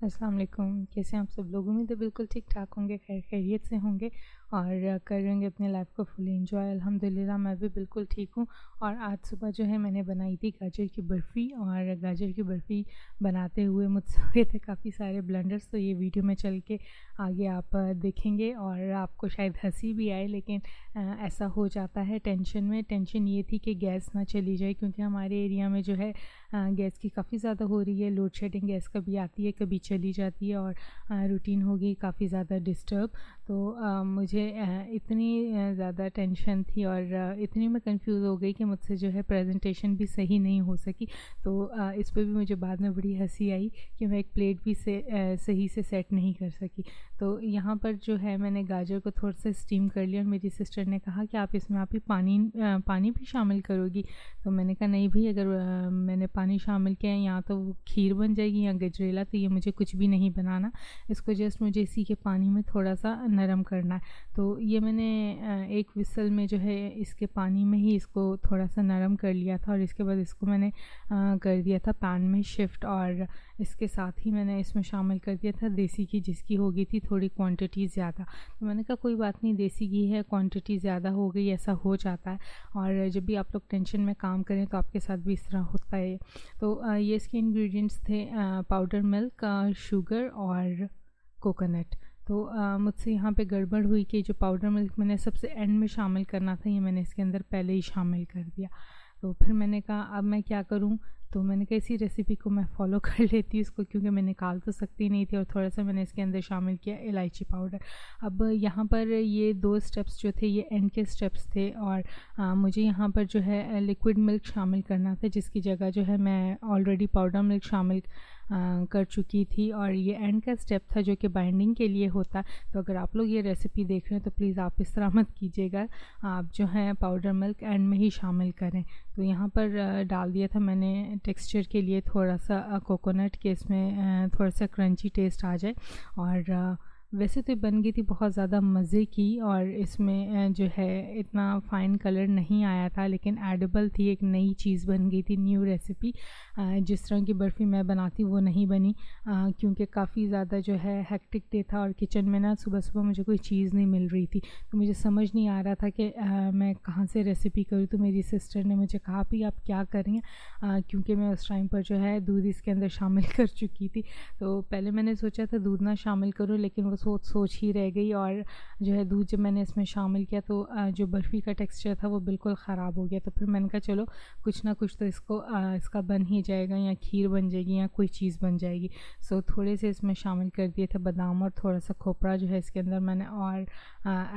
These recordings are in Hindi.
अस्सलाम वालेकुम। कैसे हैं आप सब लोग? उम्मीद है बिल्कुल ठीक-ठाक होंगे, खैरियत से होंगे और कर रहे होंगे अपने लाइफ़ को फुल एन्जॉय। अल्हम्दुलिल्लाह मैं भी बिल्कुल ठीक हूँ। और आज सुबह जो है मैंने बनाई थी गाजर की बर्फ़ी, और गाजर की बर्फ़ी बनाते हुए मुझसे हुए थे काफ़ी सारे ब्लंडर्स। तो ये वीडियो में चल के आगे आप देखेंगे और आपको शायद हँसी भी आए, लेकिन ऐसा हो जाता है टेंशन में। टेंशन ये थी कि गैस ना चली जाए, क्योंकि हमारे एरिया में जो है गैस की काफ़ी ज़्यादा हो रही है लोड शेडिंग। गैस कभी आती है कभी चली जाती है, और रूटीन हो गई काफ़ी ज़्यादा डिस्टर्ब। तो मुझे इतनी ज़्यादा टेंशन थी और इतनी मैं कंफ्यूज हो गई कि मुझसे जो है प्रेजेंटेशन भी सही नहीं हो सकी। तो इस पे भी मुझे बाद में बड़ी हंसी आई कि मैं एक प्लेट भी सही से सेट नहीं कर सकी। तो यहाँ पर जो है मैंने गाजर को थोड़ा सा स्टीम कर लिया, और मेरी सिस्टर ने कहा कि आप इसमें आप ही पानी भी शामिल करोगी। तो मैंने कहा नहीं भाई, अगर मैंने पानी शामिल किया है या तो वो खीर बन जाएगी या गजरेला, तो ये मुझे कुछ भी नहीं बनाना। इसको जस्ट मुझे इसी के पानी में थोड़ा सा नरम करना है। तो ये मैंने एक विसल में जो है इसके पानी में ही इसको थोड़ा सा नरम कर लिया था, और इसके बाद इसको मैंने कर दिया था पैन में शिफ्ट। और इसके साथ ही मैंने इसमें शामिल कर दिया था देसी घी, जिसकी हो गई थी थोड़ी क्वांटिटी ज़्यादा। तो मैंने कहा कोई बात नहीं, देसी घी है, क्वांटिटी ज़्यादा हो गई, ऐसा हो जाता है। और जब भी आप लोग टेंशन में काम करें तो आपके साथ भी इस तरह होता है। तो ये इसके इंग्रेडिएंट्स थे पाउडर मिल्क, शुगर और कोकोनट। तो मुझसे यहाँ पे गड़बड़ हुई कि जो पाउडर मिल्क मैंने सबसे एंड में शामिल करना था, ये मैंने इसके अंदर पहले ही शामिल कर दिया। तो फिर मैंने कहा अब मैं क्या करूँ? तो मैंने कहा इसी रेसिपी को मैं फ़ॉलो कर लेती हूँ इसको, क्योंकि मैं निकाल तो सकती नहीं थी। और थोड़ा सा मैंने इसके अंदर शामिल किया इलायची पाउडर। अब यहाँ पर ये 2 स्टेप्स जो थे ये एंड के स्टेप्स थे, और मुझे यहाँ पर जो है लिक्विड मिल्क शामिल करना था, जिसकी जगह जो है मैं ऑलरेडी पाउडर मिल्क शामिल कर चुकी थी। और ये एंड का स्टेप था जो कि बाइंडिंग के लिए होता है। तो अगर आप लोग ये रेसिपी देख रहे हैं तो प्लीज़ आप इस तरह मत कीजिएगा, आप जो है पाउडर मिल्क एंड में ही शामिल करें। तो यहाँ पर डाल दिया था मैंने टेक्सचर के लिए थोड़ा सा कोकोनट के, इसमें थोड़ा सा क्रंची टेस्ट आ जाए। और वैसे तो बन गई थी बहुत ज़्यादा मज़े की, और इसमें जो है इतना फ़ाइन कलर नहीं आया था, लेकिन एडिबल थी, एक नई चीज़ बन गई थी, न्यू रेसिपी। जिस तरह की बर्फ़ी मैं बनाती वो नहीं बनी, क्योंकि काफ़ी ज़्यादा जो है हेक्टिक डे था, और किचन में ना सुबह सुबह मुझे कोई चीज़ नहीं मिल रही थी। तो मुझे समझ नहीं आ रहा था कि मैं कहाँ से रेसिपी करूँ। तो मेरी सिस्टर ने मुझे कहा भी आप क्या कर रही हैं, क्योंकि मैं उस टाइम पर जो है दूध इसके अंदर शामिल कर चुकी थी। तो पहले मैंने सोचा था दूध ना शामिल करूँ, लेकिन वो सोच ही रह गई। और जो है दूध जब मैंने इसमें शामिल किया तो जो बर्फ़ी का टेक्सचर था वो बिल्कुल ख़राब हो गया। तो फिर मैंने कहा चलो कुछ ना कुछ तो इसका बन ही जाएगा, या खीर बन जाएगी या कोई चीज़ बन जाएगी। सो थोड़े से इसमें शामिल कर दिए थे बादाम, और थोड़ा सा खोपरा जो है इसके अंदर मैंने और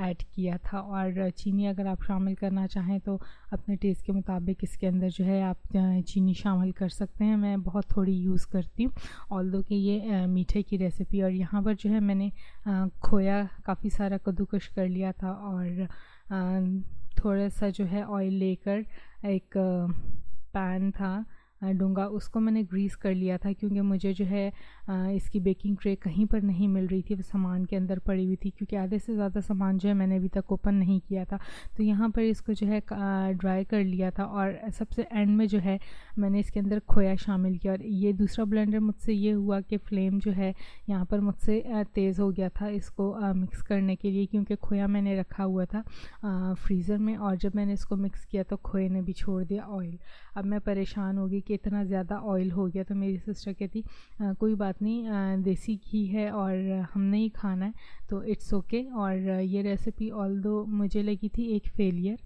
ऐड किया था। और चीनी अगर आप शामिल करना चाहें तो अपने टेस्ट के मुताबिक इसके अंदर जो है आप चीनी शामिल कर सकते हैं। मैं बहुत थोड़ी यूज़ करती हूँ, ऑल्दो कि ये मीठे की रेसिपी। और यहाँ पर जो है मैंने खोया काफ़ी सारा कद्दूकश कर लिया था, और थोड़ा सा जो है ऑयल लेकर एक पैन था डूंगा, उसको मैंने ग्रीस कर लिया था, क्योंकि मुझे जो है इसकी बेकिंग ट्रे कहीं पर नहीं मिल रही थी, वो सामान के अंदर पड़ी हुई थी, क्योंकि आधे से ज़्यादा सामान जो है मैंने अभी तक ओपन नहीं किया था। तो यहाँ पर इसको जो है ड्राई कर लिया था, और सबसे एंड में जो है मैंने इसके अंदर खोया शामिल किया। और ये दूसरा ब्लेंडर मुझसे ये हुआ कि फ्लेम जो है यहाँ पर मुझसे तेज़ हो गया था इसको मिक्स करने के लिए, क्योंकि खोया मैंने रखा हुआ था फ्रीज़र में, और जब मैंने इसको मिक्स किया तो खोए ने भी छोड़ दिया ऑयल। अब मैं परेशान हो गई कि इतना ज़्यादा ऑयल हो गया। तो मेरी सिस्टर कहती कोई बात नहीं, देसी घी है और हमने ही खाना है, तो इट्स ओके। और ये रेसिपी ऑल्दो मुझे लगी थी एक फेलियर,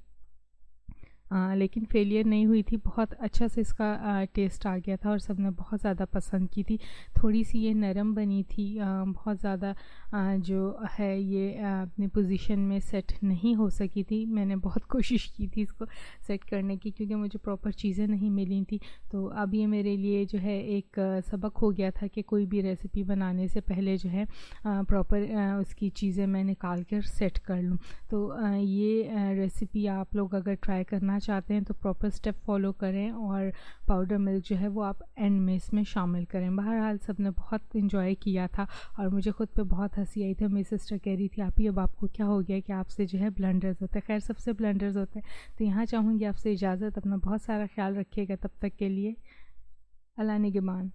लेकिन फेलियर नहीं हुई थी, बहुत अच्छा से इसका टेस्ट आ गया था, और सब ने बहुत ज़्यादा पसंद की थी। थोड़ी सी ये नरम बनी थी, बहुत ज़्यादा जो है ये अपनी पोजीशन में सेट नहीं हो सकी थी। मैंने बहुत कोशिश की थी इसको सेट करने की, क्योंकि मुझे प्रॉपर चीज़ें नहीं मिली थी। तो अब ये मेरे लिए जो है एक सबक हो गया था कि कोई भी रेसिपी बनाने से पहले जो है प्रॉपर उसकी चीज़ें मैं निकाल कर सेट कर लूँ। तो ये रेसिपी आप लोग अगर ट्राई करना चाहते हैं तो प्रॉपर स्टेप फॉलो करें, और पाउडर मिल्क जो है वो आप एंड में इसमें शामिल करें। बहरहाल सब ने बहुत इन्जॉय किया था, और मुझे ख़ुद पे बहुत हंसी आई थी। मेरी सिस्टर कह रही थी आप ही अब आपको क्या हो गया कि आपसे जो है ब्लंडर्स होते हैं। खैर सबसे ब्लंडर्स होते हैं। तो यहाँ चाहूँगी आपसे इजाज़त, अपना बहुत सारा ख्याल रखिएगा, तब तक के लिए अल्लाह निगहबान।